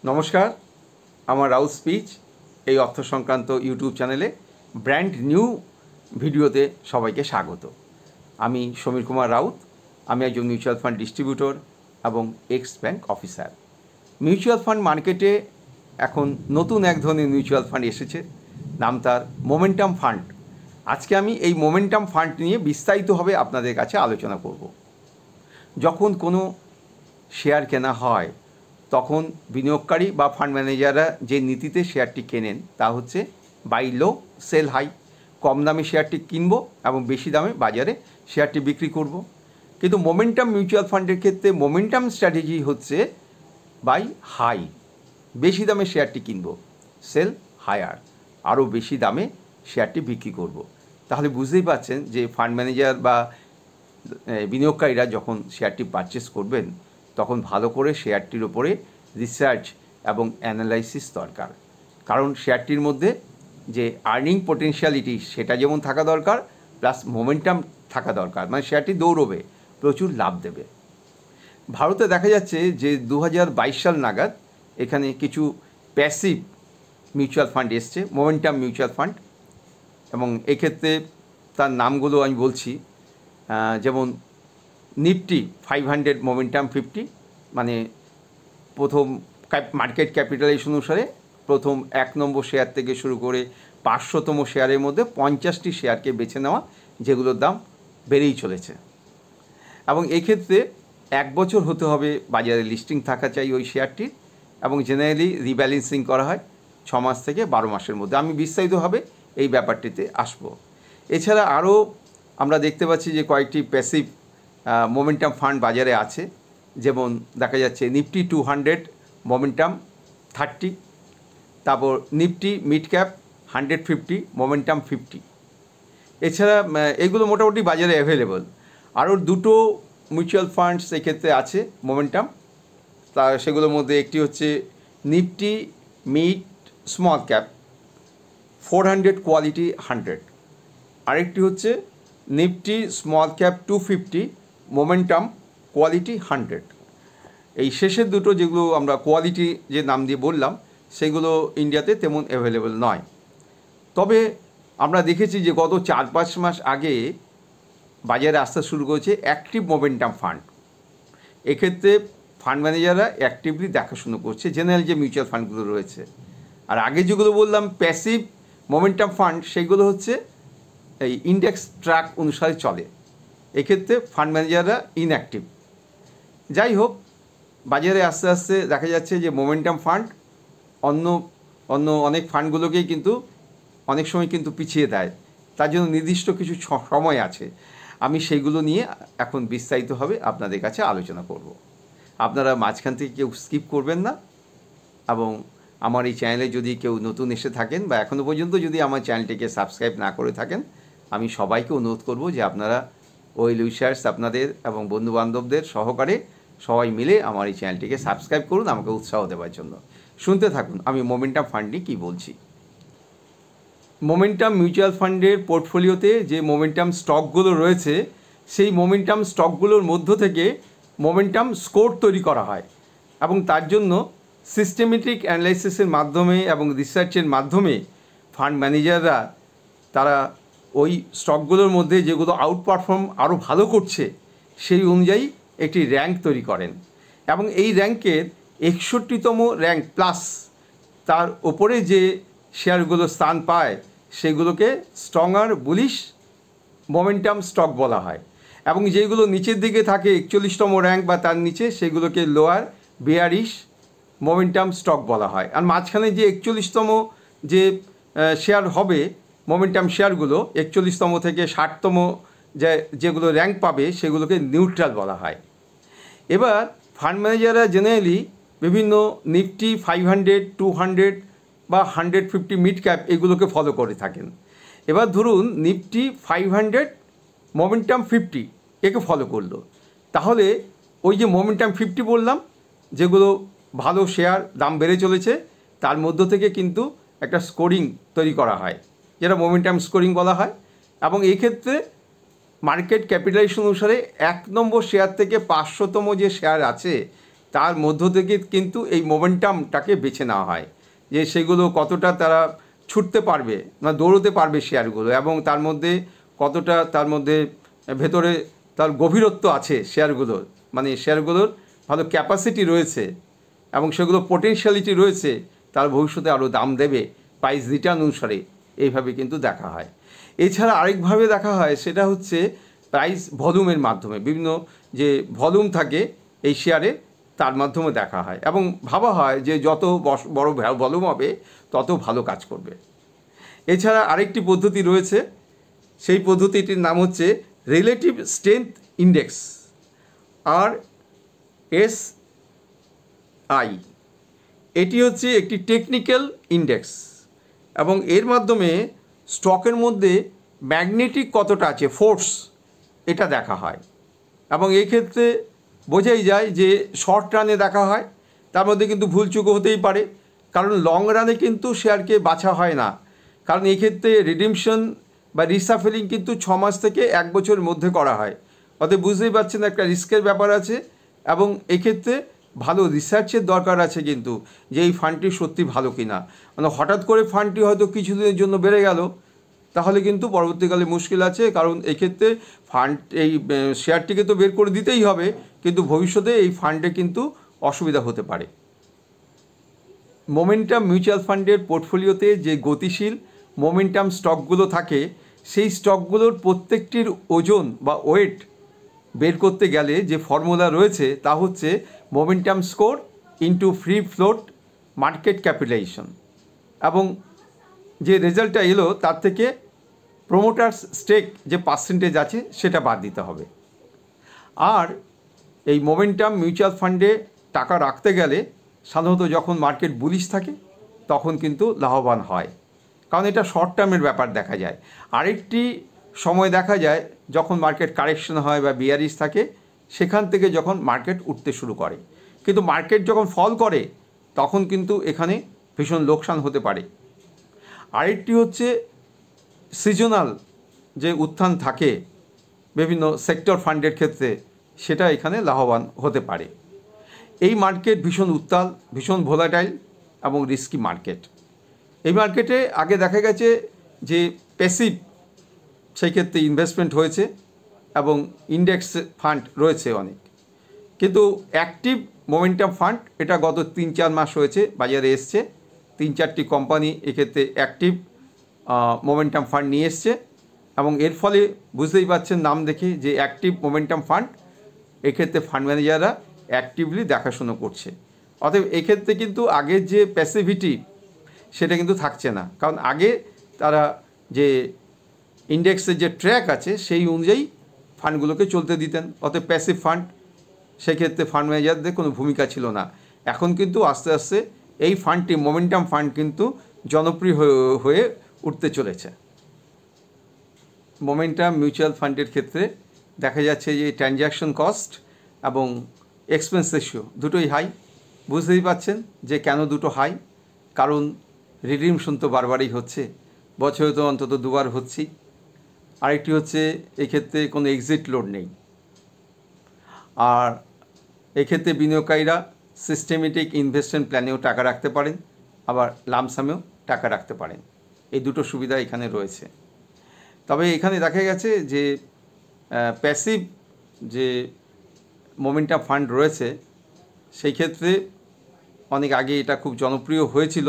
নমস্কার, আমার রাউত স্পিচ এই অর্থ সংক্রান্ত ইউটিউব চ্যানেলে ব্র্যান্ড নিউ ভিডিওতে সবাইকে স্বাগত। আমি সমীর কুমার রাউত। আমি একজন মিউচুয়াল ফান্ড ডিস্ট্রিবিউটর এবং x bank officer. Mutual fund মার্কেটে এখন নতুন এক ধরনের মিউচুয়াল ফান্ড এসেছে, নাম তার মোমেন্টাম ফান্ড। আজকে আমি এই মোমেন্টাম ফান্ড নিয়ে বিস্তারিতভাবে আপনাদের কাছে আলোচনা করব। যখন কোনো শেয়ার কেনা হয় তখন বিনিয়োগকারী বা ফান্ড ম্যানেজাররা যে নীতিতে শেয়ারটি কেনেন তা হচ্ছে বাই লো সেল হাই। কম দামে শেয়ারটি কিনবো এবং বেশি দামে বাজারে শেয়ারটি বিক্রি করব। কিন্তু মোমেন্টাম মিউচুয়াল ফান্ডের ক্ষেত্রে মোমেন্টাম স্ট্র্যাটেজি হচ্ছে বাই হাই, বেশি দামে শেয়ারটি কিনবো, সেল হায়ার, আরও বেশি দামে শেয়ারটি বিক্রি করব। তাহলে বুঝতেই পারছেন যে ফান্ড ম্যানেজার বা বিনিয়োগকারীরা যখন শেয়ারটি পারচেস করবেন তখন ভালো করে শেয়ারটির ওপরে রিসার্চ এবং অ্যানালাইসিস দরকার। কারণ শেয়ারটির মধ্যে যে আর্নিং পোটেনশিয়ালিটি সেটা যেমন থাকা দরকার, প্লাস মোমেন্টাম থাকা দরকার, মানে শেয়ারটি দৌড়বে, প্রচুর লাভ দেবে। ভারতে দেখা যাচ্ছে যে 2022 সাল নাগাদ এখানে কিছু প্যাসিভ মিউচুয়াল ফান্ড এসছে, মোমেন্টাম মিউচুয়াল ফান্ড, এবং এক্ষেত্রে তার নামগুলো আমি বলছি। যেমন নিফটি 500 মোমেন্টাম 50, মানে প্রথম মার্কেট ক্যাপিটালাইজেশন অনুসারে প্রথম 1 নম্বর শেয়ার থেকে শুরু করে 500তম শেয়ারের মধ্যে 50টি শেয়ারকে বেছে নেওয়া, যেগুলোর দাম বেড়েই চলেছে। এবং এক্ষেত্রে 1 বছর হতে হবে বাজারে লিস্টিং থাকা চাই ওই শেয়ারটির, এবং জেনারেলি রিব্যালেন্সিং করা হয় 6 মাস থেকে 12 মাসের মধ্যে। আমি বিস্তারিতভাবে এই ব্যাপারটিতে আসব। এছাড়া আরও আমরা দেখতে পাচ্ছি যে কয়েকটি প্যাসিভ মোমেন্টাম ফান্ড বাজারে আছে। যেমন দেখা যাচ্ছে নিফটি 200 মোমেন্টাম 30, তারপর নিফটি মিড ক্যাপ 150 মোমেন্টাম 50। এছাড়া এগুলো মোটামুটি বাজারে অ্যাভেলেবল। আরও দুটো মিউচুয়াল ফান্ডস এক্ষেত্রে আছে মোমেন্টাম, তা সেগুলোর মধ্যে একটি হচ্ছে Nifty mid small cap 400 quality 100, আরেকটি হচ্ছে Nifty small cap 250 momentum quality 100। এই শেষের দুটো যেগুলো আমরা কোয়ালিটি যে নাম দিয়ে বললাম সেগুলো ইন্ডিয়াতে তেমন অ্যাভেলেবল নয়। তবে আমরা দেখেছি যে গত 4-5 মাস আগে বাজারে আসতে শুরু করেছে অ্যাক্টিভ মোমেন্টাম ফান্ড। এক্ষেত্রে ফান্ড ম্যানেজাররা অ্যাক্টিভলি দেখাশুনো করছে জেনারেল যে মিউচুয়াল ফান্ডগুলো রয়েছে। আর আগে যেগুলো বললাম প্যাসিভ মোমেন্টাম ফান্ড, সেগুলো হচ্ছে এই ইন্ডেক্স ট্র্যাক অনুসারে চলে। এক্ষেত্রে ফান্ড ম্যানেজাররা ইনঅ্যাক্টিভ। যাই হোক, বাজারে আস্তে আস্তে দেখা যাচ্ছে যে মোমেন্টাম ফান্ড অন্য অনেক ফান্ডগুলোকেই কিন্তু অনেক সময় কিন্তু পিছিয়ে দেয়। তার জন্য নির্দিষ্ট কিছু সময় আছে। আমি সেইগুলো নিয়ে এখন বিস্তারিতভাবে আপনাদের কাছে আলোচনা করব। আপনারা মাঝখান থেকে কেউ স্কিপ করবেন না, এবং আমার এই চ্যানেলে যদি কেউ নতুন এসে থাকেন বা এখনও পর্যন্ত যদি আমার চ্যানেলটিকে সাবস্ক্রাইব না করে থাকেন, আমি সবাইকে অনুরোধ করব যে আপনারা ওয়েল উইশার্স আপনাদের এবং বন্ধুবান্ধবদের সহকারে সবাই মিলে আমার এই চ্যানেলটিকে সাবস্ক্রাইব করুন আমাকে উৎসাহ দেওয়ার জন্য। শুনতে থাকুন আমি মোমেন্টাম ফান্ড নিয়ে কী বলছি। মোমেন্টাম মিউচুয়াল ফান্ডের পোর্টফোলিওতে যে মোমেন্টাম স্টকগুলো রয়েছে, সেই মোমেন্টাম স্টকগুলোর মধ্য থেকে মোমেন্টাম স্কোর তৈরি করা হয়, এবং তার জন্য সিস্টেমেটিক অ্যানালাইসিসের মাধ্যমে এবং রিসার্চের মাধ্যমে ফান্ড ম্যানেজাররা তারা ওই স্টকগুলোর মধ্যে যেগুলো আউট পারফর্ম আরও ভালো করছে সেই অনুযায়ী একটি র্যাঙ্ক তৈরি করেন, এবং এই র্যাঙ্কের 61তম র্যাঙ্ক প্লাস তার ওপরে যে শেয়ারগুলো স্থান পায় সেগুলোকে স্ট্রঙ্গার বুলিশ মোমেন্টাম স্টক বলা হয়, এবং যেগুলো নিচের দিকে থাকে 41তম র্যাঙ্ক বা তার নিচে সেগুলোকে লোয়ার বেয়ারিশ মোমেন্টাম স্টক বলা হয়। আর মাঝখানে যে 41তম যে শেয়ার হবে মোমেন্টাম শেয়ারগুলো 41তম থেকে 60তম যেগুলো র্যাঙ্ক পাবে সেগুলোকে নিউট্রাল বলা হয়। এবার ফান্ড ম্যানেজাররা জেনারেলি বিভিন্ন নিফটি 500, 200 বা 150 মিড ক্যাপ এগুলোকে ফলো করে থাকেন। এবার ধরুন নিফটি 500 মোমেন্টাম 50 একে ফলো করলো, তাহলে ওই যে মোমেন্টাম 50 বললাম যেগুলো ভালো শেয়ার দাম বেড়ে চলেছে, তার মধ্য থেকে কিন্তু একটা স্কোরিং তৈরি করা হয় যেটা মোমেন্টাম স্কোরিং বলা হয়। এবং এই ক্ষেত্রে মার্কেট ক্যাপিটালাইজেশন অনুসারে 1 নম্বর শেয়ার থেকে 500তম যে শেয়ার আছে তার মধ্য থেকে কিন্তু এই মোমেন্টামটাকে বেছে নেওয়া হয় যে সেগুলো কতটা তারা ছুটতে পারবে না দৌড়তে পারবে শেয়ারগুলো, এবং তার মধ্যে কতটা তার মধ্যে ভেতরে তার গভীরত্ব আছে শেয়ারগুলোর, মানে শেয়ারগুলোর ভালো ক্যাপাসিটি রয়েছে এবং সেগুলো পোটেনশিয়ালিটি রয়েছে, তার ভবিষ্যতে আরও দাম দেবে প্রাইস রিটার্ন অনুসারে, এইভাবে কিন্তু দেখা হয়। এছাড়া আরেকভাবে দেখা হয়, সেটা হচ্ছে প্রাইস ভলিউমের মাধ্যমে, বিভিন্ন যে ভলিউম থাকে এই শেয়ারে তার মাধ্যমে দেখা হয় এবং ভাবা হয় যে যত বড় ভলিউম হবে তত ভালো কাজ করবে। এছাড়া আরেকটি পদ্ধতি রয়েছে, সেই পদ্ধতিটির নাম হচ্ছে রিলেটিভ স্ট্রেংথ ইন্ডেক্স, RSI। এটি হচ্ছে একটি টেকনিক্যাল ইন্ডেক্স এবং এর মাধ্যমে স্টকের মধ্যে ম্যাগনেটিক কতটা আছে, ফোর্স, এটা দেখা হয় এবং এই ক্ষেত্রে বোঝাই যায় যে শর্ট রানে দেখা হয়, তার মধ্যে কিন্তু ভুলচুকও হতেই পারে, কারণ লং রানে কিন্তু শেয়ারকে বাছা হয় না, কারণ এই ক্ষেত্রে রিডিমশন বা রিসাফেলিং কিন্তু 6 মাস থেকে 1 বছরের মধ্যে করা হয়। অতএব বুঝতেই পারছেন একটা রিস্কের ব্যাপার আছে এবং এক্ষেত্রে ভালো রিসার্চের দরকার আছে কিন্তু, যে এই ফান্ডটি সত্যি ভালো কিনা। মানে হঠাৎ করে ফান্ডটি হয়তো কিছুদিনের জন্য বেড়ে গেল, তাহলে কিন্তু পরবর্তীকালে মুশকিল আছে, কারণ এক্ষেত্রে ফান্ড এই শেয়ারটিকে তো বের করে দিতেই হবে, কিন্তু ভবিষ্যতে এই ফান্ডে কিন্তু অসুবিধা হতে পারে। মোমেন্টাম মিউচুয়াল ফান্ডের পোর্টফোলিওতে যে গতিশীল মোমেন্টাম স্টকগুলো থাকে, সেই স্টকগুলোর প্রত্যেকটির ওজন বা ওয়েট বের করতে গেলে যে ফর্মুলা রয়েছে তা হচ্ছে momentum score into free float market capitalization, এবং যে রেজাল্টটা এলো তার থেকে প্রোমোটার্স স্টেক যে পার্সেন্টেজ আছে সেটা বাদ দিতে হবে। আর এই মোমেন্টাম মিউচুয়াল ফান্ডে টাকা রাখতে গেলে সাধারণত যখন মার্কেট বুলিশ থাকে তখন কিন্তু লাভবান হয়, কারণ এটা শর্ট টার্মের ব্যাপার দেখা যায়। আরেকটি সময় দেখা যায় যখন মার্কেট কারেকশন হয় বা বিয়ারিশ থাকে, সেখান থেকে যখন মার্কেট উঠতে শুরু করে, কিন্তু মার্কেট যখন ফল করে তখন কিন্তু এখানে ভীষণ লোকসান হতে পারে। আরেকটি হচ্ছে সিজনাল যে উত্থান থাকে বিভিন্ন সেক্টর ফান্ডের ক্ষেত্রে, সেটা এখানে লাভবান হতে পারে। এই মার্কেট ভীষণ উত্তাল, ভীষণ ভোলাটাইল এবং রিস্কি মার্কেট। এই মার্কেটে আগে দেখা গেছে যে প্যাসিভ সেই ক্ষেত্রে ইনভেস্টমেন্ট হয়েছে এবং ইন্ডেক্স ফান্ড রয়েছে অনেক, কিন্তু অ্যাক্টিভ মোমেন্টাম ফান্ড এটা গত 3-4 মাস হয়েছে বাজারে এসছে, 3-4টি কোম্পানি এক্ষেত্রে অ্যাক্টিভ মোমেন্টাম ফান্ড নিয়ে এসছে এবং এর ফলে বুঝতেই পারছেন নাম দেখে যে অ্যাক্টিভ মোমেন্টাম ফান্ড, এক্ষেত্রে ফান্ড ম্যানেজাররা অ্যাক্টিভলি দেখাশুনো করছে। অতএব এক্ষেত্রে কিন্তু আগের যে প্যাসিভিটি সেটা কিন্তু থাকছে না, কারণ আগে তারা যে ইন্ডেক্সের যে ট্র্যাক আছে সেই অনুযায়ী ফান্ডগুলোকে চলতে দিতেন, অতএব প্যাসিভ ফান্ড সেক্ষেত্রে ফান্ড ম্যানেজারদের কোনো ভূমিকা ছিল না। এখন কিন্তু আস্তে আস্তে এই ফান্ডটি মোমেন্টাম ফান্ড কিন্তু জনপ্রিয় হয়ে উঠতে চলেছে। মোমেন্টাম মিউচুয়াল ফান্ডের ক্ষেত্রে দেখা যাচ্ছে যে ট্রানজ্যাকশন কস্ট এবং এক্সপেন্স রেশিও দুটোই হাই। বুঝতেই পারছেন যে কেন দুটো হাই, কারণ রিডিমশন তো বারবারই হচ্ছে, বছরে তো অন্তত 2বার হচ্ছেই। আরেকটি হচ্ছে এক্ষেত্রে কোনো এক্সিট লোড নেই, আর এক্ষেত্রে বিনিয়োগকারীরা সিস্টেমেটিক ইনভেস্টমেন্ট প্ল্যানেও টাকা রাখতে পারেন, আবার লামসামেও টাকা রাখতে পারেন, এই দুটো সুবিধা এখানে রয়েছে। তবে এখানে দেখা গেছে যে প্যাসিভ যে মোমেন্টাম ফান্ড রয়েছে সেই ক্ষেত্রে অনেক আগে এটা খুব জনপ্রিয় হয়েছিল,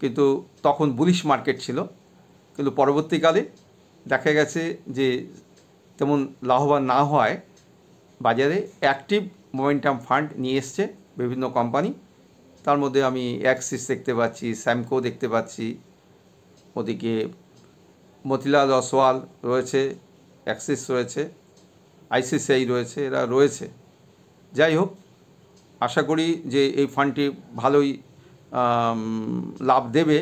কিন্তু তখন বুলিশ মার্কেট ছিল, কিন্তু পরবর্তীকালে দেখা গেছে যে তেমন লাভবান না হওয়ায় বাজারে অ্যাক্টিভ মোমেন্টাম ফান্ড নিয়ে এসছে বিভিন্ন কোম্পানি। তার মধ্যে আমি অ্যাক্সিস দেখতে পাচ্ছি, স্যামকো দেখতে পাচ্ছি, ওদিকে মতিলাল অসওয়াল রয়েছে, অ্যাক্সিস রয়েছে, আইসিসিআই রয়েছে, এরা রয়েছে। যাই হোক, আশা করি যে এই ফান্ডটি ভালোই লাভ দেবে,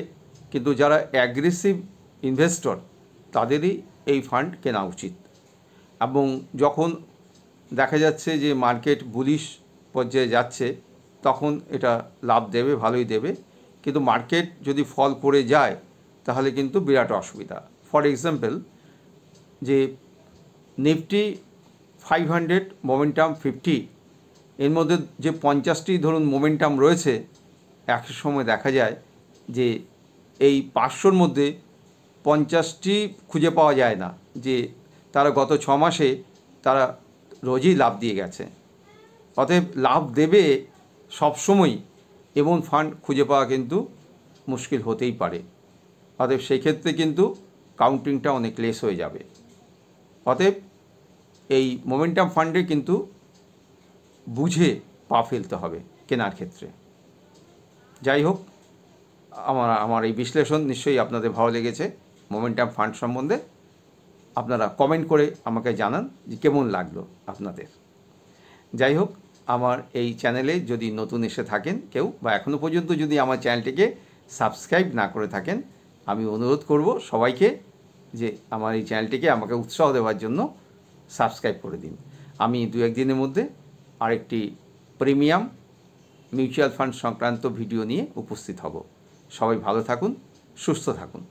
কিন্তু যারা অ্যাগ্রেসিভ ইনভেস্টর তাদেরই এই ফান্ড কেনা উচিত। এবং যখন দেখা যাচ্ছে যে মার্কেট বুলিশ পর্যায়ে যাচ্ছে তখন এটা লাভ দেবে, ভালোই দেবে, কিন্তু মার্কেট যদি ফল করে যায় তাহলে কিন্তু বিরাট অসুবিধা। ফর এক্সাম্পল, যে নিফটি 500 মোমেন্টাম 50 এর মধ্যে যে 50টি ধরুন মোমেন্টাম রয়েছে, এক সময় দেখা যায় যে এই 500-র মধ্যে 50টি খুঁজে পাওয়া যায় না যে তারা গত 6 মাসে তারা রোজই লাভ দিয়ে গেছে। অতএব লাভ দেবে সবসময় এমন ফান্ড খুঁজে পাওয়া কিন্তু মুশকিল হতেই পারে। অতএব সেই ক্ষেত্রে কিন্তু কাউন্টিংটা অনেক লেস হয়ে যাবে। অতএব এই মোমেন্টাম ফান্ডে কিন্তু বুঝে পা ফেলতে হবে কেনার ক্ষেত্রে। যাই হোক, আমার এই বিশ্লেষণ নিশ্চয়ই আপনাদের ভালো লেগেছে মোমেন্টাম ফান্ড সম্বন্ধে। আপনারা কমেন্ট করে আমাকে জানান যে কেমন লাগলো আপনাদের। যাই হোক, আমার এই চ্যানেলে যদি নতুন এসে থাকেন কেউ, বা এখনও পর্যন্ত যদি আমার চ্যানেলটিকে সাবস্ক্রাইব না করে থাকেন, আমি অনুরোধ করব সবাইকে যে আমার এই চ্যানেলটিকে আমাকে উৎসাহ দেওয়ার জন্য সাবস্ক্রাইব করে দিন। আমি 2-1 দিনের মধ্যে আরেকটি প্রিমিয়াম মিউচুয়াল ফান্ড সংক্রান্ত ভিডিও নিয়ে উপস্থিত হব। সবাই ভালো থাকুন, সুস্থ থাকুন।